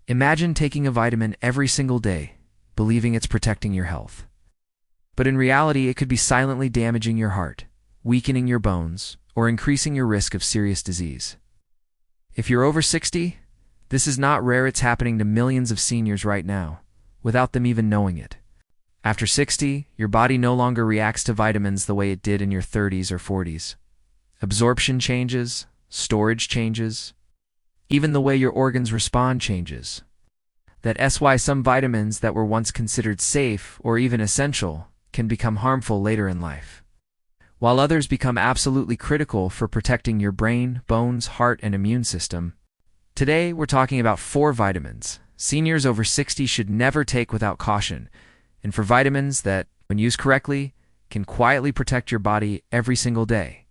Imagine taking a vitamin every single day, believing it's protecting your health. But in reality, it could be silently damaging your heart, weakening your bones, or increasing your risk of serious disease. If you're over 60, this is not rare. It's happening to millions of seniors right now, without them even knowing it. After 60, your body no longer reacts to vitamins the way it did in your 30s or 40s. Absorption changes, storage changes, even the way your organs respond changes. That's why some vitamins that were once considered safe or even essential can become harmful later in life, while others become absolutely critical for protecting your brain, bones, heart, and immune system. Today, we're talking about 4 vitamins seniors over 60 should never take without caution, and for vitamins that, when used correctly, can quietly protect your body every single day.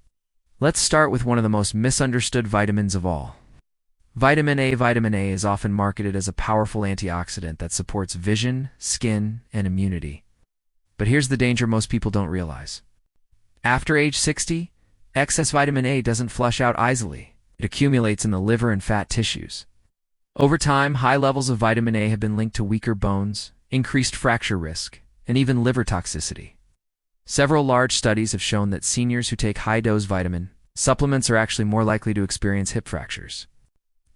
Let's start with one of the most misunderstood vitamins of all. Vitamin A. Vitamin A is often marketed as a powerful antioxidant that supports vision, skin, and immunity. But here's the danger most people don't realize. After age 60, excess vitamin A doesn't flush out easily. It accumulates in the liver and fat tissues. Over time, high levels of vitamin A have been linked to weaker bones, increased fracture risk, and even liver toxicity. Several large studies have shown that seniors who take high-dose vitamin supplements are actually more likely to experience hip fractures.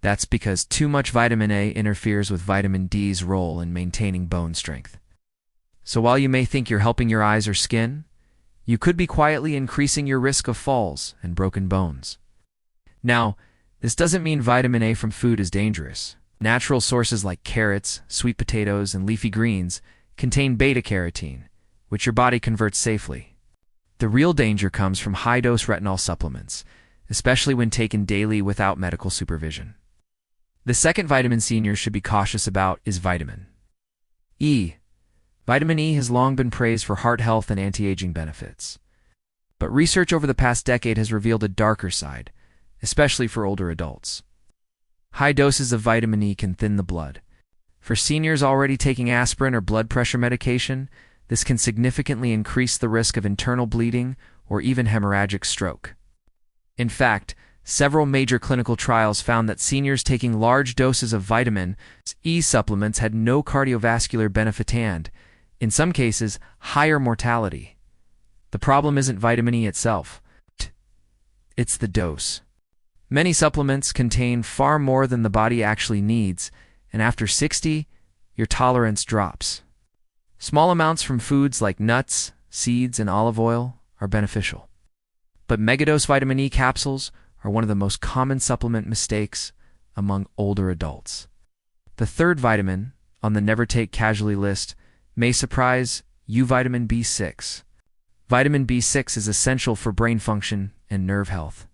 That's because too much vitamin A interferes with vitamin D's role in maintaining bone strength. So while you may think you're helping your eyes or skin, you could be quietly increasing your risk of falls and broken bones. Now, this doesn't mean vitamin A from food is dangerous. Natural sources like carrots, sweet potatoes, and leafy greens contain beta-carotene, which your body converts safely. The real danger comes from high-dose retinol supplements, especially when taken daily without medical supervision. The second vitamin seniors should be cautious about is vitamin E. Vitamin E has long been praised for heart health and anti-aging benefits. But research over the past decade has revealed a darker side, especially for older adults. High doses of vitamin E can thin the blood. For seniors already taking aspirin or blood pressure medication, this can significantly increase the risk of internal bleeding or even hemorrhagic stroke. In fact, several major clinical trials found that seniors taking large doses of vitamin E supplements had no cardiovascular benefit and, in some cases, higher mortality. The problem isn't vitamin E itself. It's the dose. Many supplements contain far more than the body actually needs, and after 60, your tolerance drops. Small amounts from foods like nuts, seeds, and olive oil are beneficial. But megadose vitamin E capsules are one of the most common supplement mistakes among older adults. The third vitamin on the never take casually list may surprise you: vitamin B6. Vitamin B6 is essential for brain function and nerve health.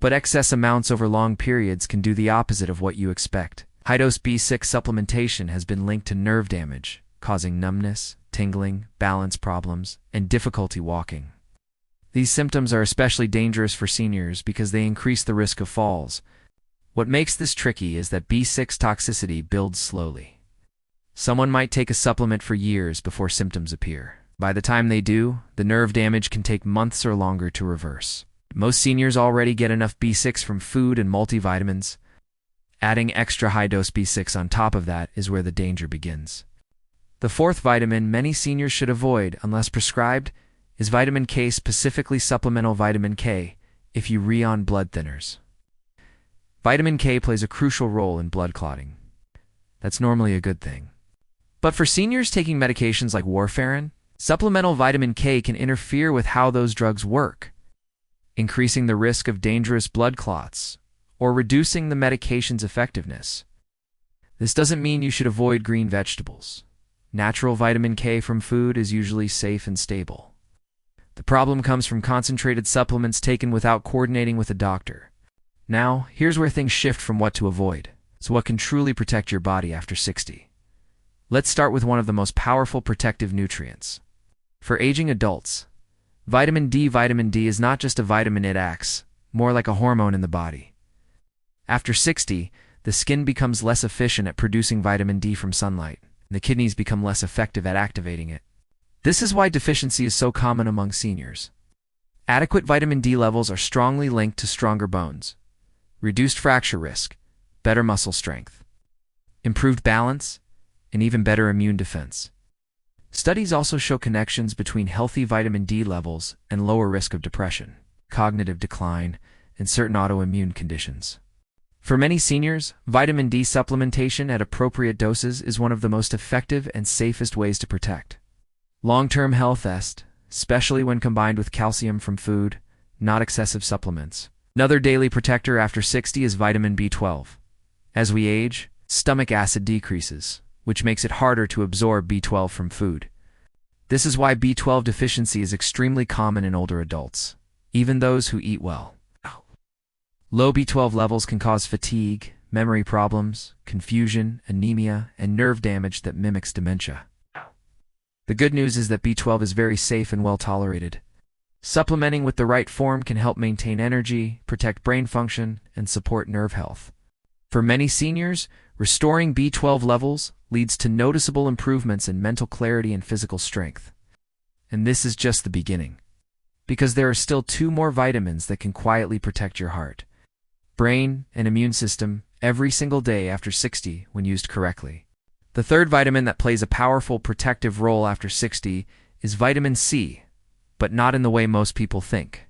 But excess amounts over long periods can do the opposite of what you expect. High-dose B6 supplementation has been linked to nerve damage, causing numbness, tingling, balance problems, and difficulty walking. These symptoms are especially dangerous for seniors because they increase the risk of falls. What makes this tricky is that B6 toxicity builds slowly. Someone might take a supplement for years before symptoms appear. By the time they do, the nerve damage can take months or longer to reverse. Most seniors already get enough B6 from food and multivitamins. Adding extra high-dose B6 on top of that is where the danger begins. The fourth vitamin many seniors should avoid, unless prescribed, is vitamin K, specifically supplemental vitamin K, if you rely on blood thinners. Vitamin K plays a crucial role in blood clotting. That's normally a good thing. But for seniors taking medications like warfarin, supplemental vitamin K can interfere with how those drugs work, increasing the risk of dangerous blood clots or reducing the medication's effectiveness. This doesn't mean you should avoid green vegetables. Natural vitamin K from food is usually safe and stable. The problem comes from concentrated supplements taken without coordinating with a doctor. Now, here's where things shift from what to avoid. So what can truly protect your body after 60? Let's start with one of the most powerful protective nutrients. For aging adults, vitamin D. Vitamin D is not just a vitamin, it acts more like a hormone in the body. After 60, the skin becomes less efficient at producing vitamin D from sunlight, and the kidneys become less effective at activating it. This is why deficiency is so common among seniors. Adequate vitamin D levels are strongly linked to stronger bones, reduced fracture risk, better muscle strength. improved balance, and even better immune defense. Studies also show connections between healthy vitamin D levels and lower risk of depression, cognitive decline, and certain autoimmune conditions. For many seniors, vitamin D supplementation at appropriate doses is one of the most effective and safest ways to protect long-term health, especially when combined with calcium from food, not excessive supplements. Another daily protector after 60 is vitamin B12. As we age, stomach acid decreases, which makes it harder to absorb B12 from food. This is why B12 deficiency is extremely common in older adults, even those who eat well. Low B12 levels can cause fatigue, memory problems, confusion, anemia, and nerve damage that mimics dementia. The good news is that B12 is very safe and well tolerated. Supplementing with the right form can help maintain energy, protect brain function, and support nerve health. For many seniors, restoring B12 levels leads to noticeable improvements in mental clarity and physical strength. And this is just the beginning, because there are still 2 more vitamins that can quietly protect your heart, brain, and immune system every single day after 60 when used correctly. The third vitamin that plays a powerful protective role after 60 is vitamin C, but not in the way most people think.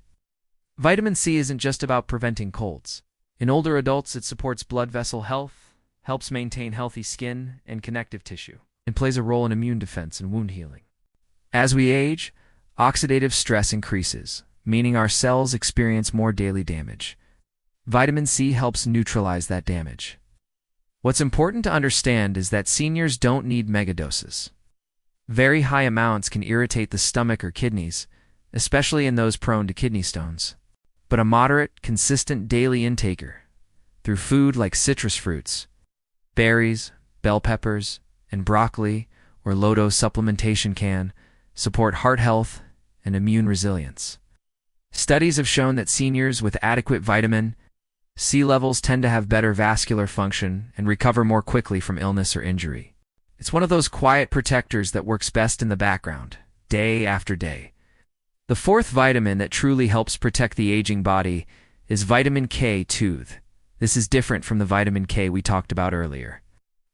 Vitamin C isn't just about preventing colds. In older adults, it supports blood vessel health, helps maintain healthy skin and connective tissue, and plays a role in immune defense and wound healing. As we age, oxidative stress increases, meaning our cells experience more daily damage. Vitamin C helps neutralize that damage. What's important to understand is that seniors don't need megadoses. Very high amounts can irritate the stomach or kidneys, especially in those prone to kidney stones. But a moderate, consistent daily intaker, through food like citrus fruits, berries, bell peppers, and broccoli or low-dose supplementation can support heart health and immune resilience. Studies have shown that seniors with adequate vitamin C levels tend to have better vascular function and recover more quickly from illness or injury. It's one of those quiet protectors that works best in the background, day after day. The fourth vitamin that truly helps protect the aging body is vitamin K2. This is different from the vitamin K we talked about earlier.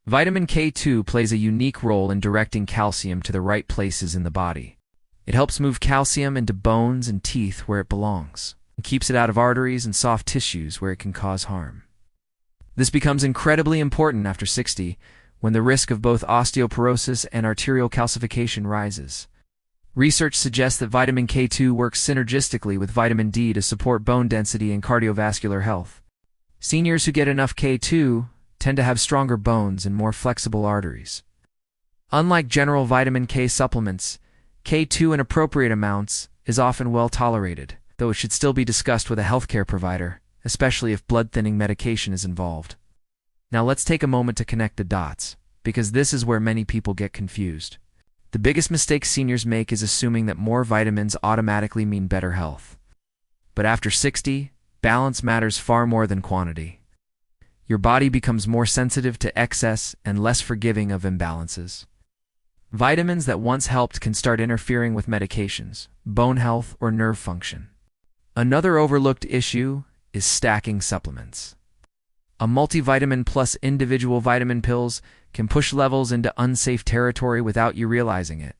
Vitamin K2 plays a unique role in directing calcium to the right places in the body. It helps move calcium into bones and teeth where it belongs, and keeps it out of arteries and soft tissues where it can cause harm. This becomes incredibly important after 60, when the risk of both osteoporosis and arterial calcification rises. Research suggests that vitamin K2 works synergistically with vitamin D to support bone density and cardiovascular health. Seniors who get enough K2 tend to have stronger bones and more flexible arteries. Unlike general vitamin K supplements, K2 in appropriate amounts is often well tolerated, though it should still be discussed with a healthcare provider, especially if blood-thinning medication is involved. Now let's take a moment to connect the dots, because this is where many people get confused. The biggest mistake seniors make is assuming that more vitamins automatically mean better health. But after 60, balance matters far more than quantity. Your body becomes more sensitive to excess and less forgiving of imbalances. Vitamins that once helped can start interfering with medications, bone health, or nerve function. Another overlooked issue is stacking supplements. A multivitamin plus individual vitamin pills can push levels into unsafe territory without you realizing it.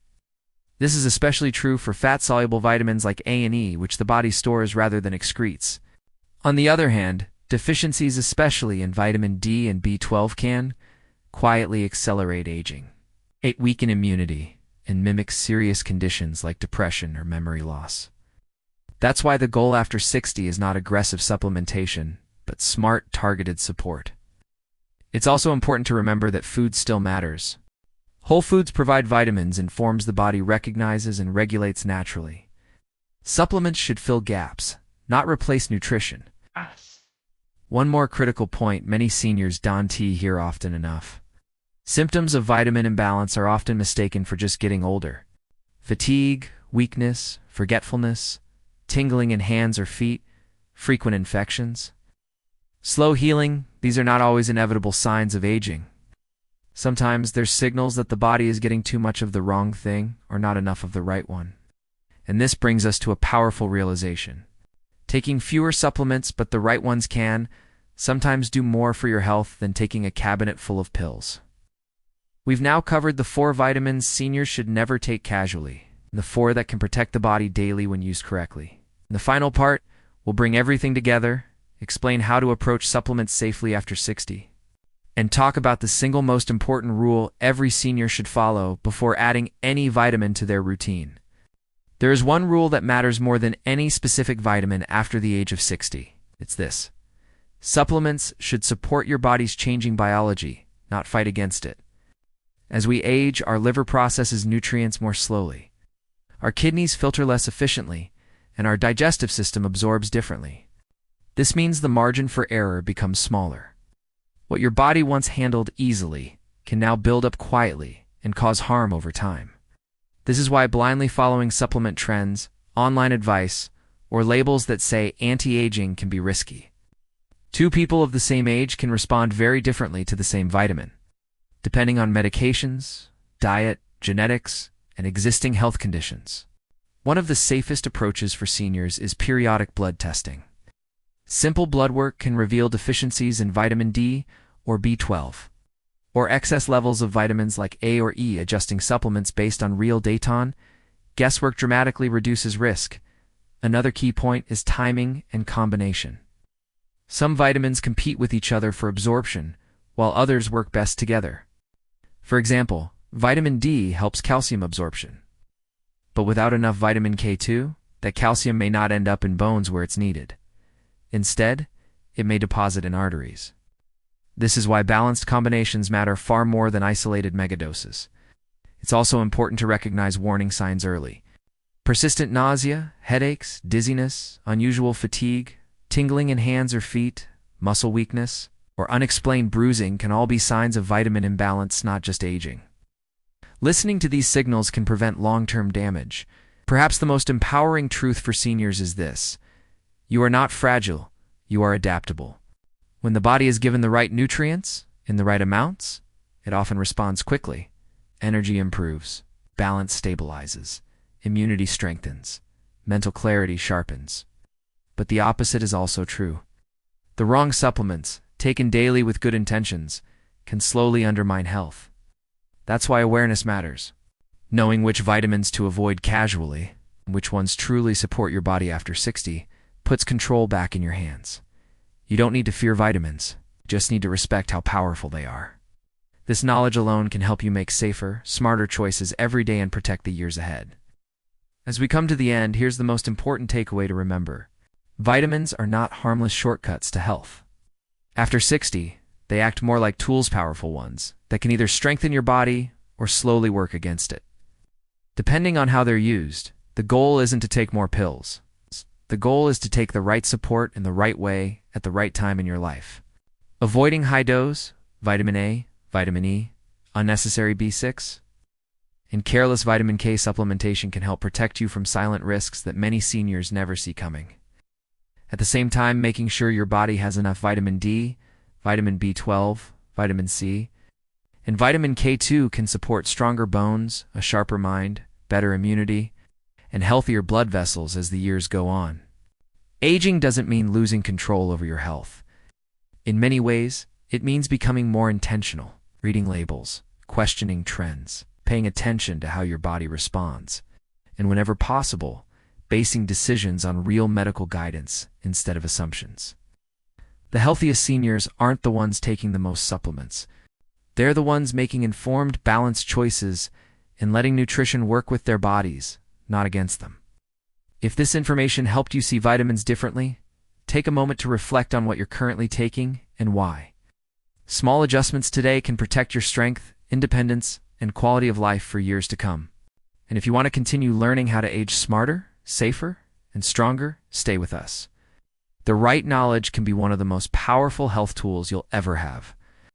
This is especially true for fat-soluble vitamins like A and E, which the body stores rather than excretes. On the other hand, deficiencies, especially in vitamin D and B12, can quietly accelerate aging. It weakens immunity and mimics serious conditions like depression or memory loss. That's why the goal after 60 is not aggressive supplementation, but smart, targeted support. It's also important to remember that food still matters. Whole foods provide vitamins in forms the body recognizes and regulates naturally. Supplements should fill gaps, not replace nutrition. One more critical point many seniors don't hear often enough. Symptoms of vitamin imbalance are often mistaken for just getting older. Fatigue, weakness, forgetfulness, tingling in hands or feet, frequent infections. Slow healing, these are not always inevitable signs of aging. Sometimes there's signals that the body is getting too much of the wrong thing or not enough of the right one. And this brings us to a powerful realization. Taking fewer supplements but the right ones can sometimes do more for your health than taking a cabinet full of pills. We've now covered the 4 vitamins seniors should never take casually, and the 4 that can protect the body daily when used correctly. In the final part, we'll bring everything together, explain how to approach supplements safely after 60, and talk about the single most important rule every senior should follow before adding any vitamin to their routine. There is one rule that matters more than any specific vitamin after the age of 60. It's this: supplements should support your body's changing biology, not fight against it. As we age, our liver processes nutrients more slowly. Our kidneys filter less efficiently, and our digestive system absorbs differently. This means the margin for error becomes smaller. What your body once handled easily can now build up quietly and cause harm over time. This is why blindly following supplement trends, online advice, or labels that say anti-aging can be risky. 2 people of the same age can respond very differently to the same vitamin, depending on medications, diet, genetics, and existing health conditions. One of the safest approaches for seniors is periodic blood testing. Simple blood work can reveal deficiencies in vitamin D or B12, or excess levels of vitamins like A or E. Adjusting supplements based on real data. Guesswork dramatically reduces risk. Another key point is timing and combination. Some vitamins compete with each other for absorption, while others work best together. For example, vitamin D helps calcium absorption. But without enough vitamin K2, that calcium may not end up in bones where it's needed. Instead, it may deposit in arteries. This is why balanced combinations matter far more than isolated megadoses. It's also important to recognize warning signs early. Persistent nausea, headaches, dizziness, unusual fatigue, tingling in hands or feet, muscle weakness, or unexplained bruising can all be signs of vitamin imbalance, not just aging. Listening to these signals can prevent long-term damage. Perhaps the most empowering truth for seniors is this: you are not fragile, you are adaptable. When the body is given the right nutrients, in the right amounts, it often responds quickly. Energy improves, balance stabilizes, immunity strengthens, mental clarity sharpens. But the opposite is also true. The wrong supplements, taken daily with good intentions, can slowly undermine health. That's why awareness matters. Knowing which vitamins to avoid casually, and which ones truly support your body after 60, puts control back in your hands. You don't need to fear vitamins, you just need to respect how powerful they are. This knowledge alone can help you make safer, smarter choices every day and protect the years ahead. As we come to the end, here's the most important takeaway to remember. Vitamins are not harmless shortcuts to health. After 60, they act more like tools, powerful ones, that can either strengthen your body or slowly work against it. Depending on how they're used, the goal isn't to take more pills. The goal is to take the right support in the right way at the right time in your life. Avoiding high dose, vitamin A, vitamin E, unnecessary B6, and careless vitamin K supplementation can help protect you from silent risks that many seniors never see coming. At the same time, making sure your body has enough vitamin D, vitamin B12, vitamin C, and vitamin K2 can support stronger bones, a sharper mind, better immunity, and healthier blood vessels as the years go on. Aging doesn't mean losing control over your health. In many ways, it means becoming more intentional, reading labels, questioning trends, paying attention to how your body responds, and whenever possible, basing decisions on real medical guidance instead of assumptions. The healthiest seniors aren't the ones taking the most supplements. They're the ones making informed, balanced choices and letting nutrition work with their bodies, not against them. If this information helped you see vitamins differently, take a moment to reflect on what you're currently taking and why. Small adjustments today can protect your strength, independence, and quality of life for years to come. And if you want to continue learning how to age smarter, safer, and stronger, stay with us. The right knowledge can be one of the most powerful health tools you'll ever have.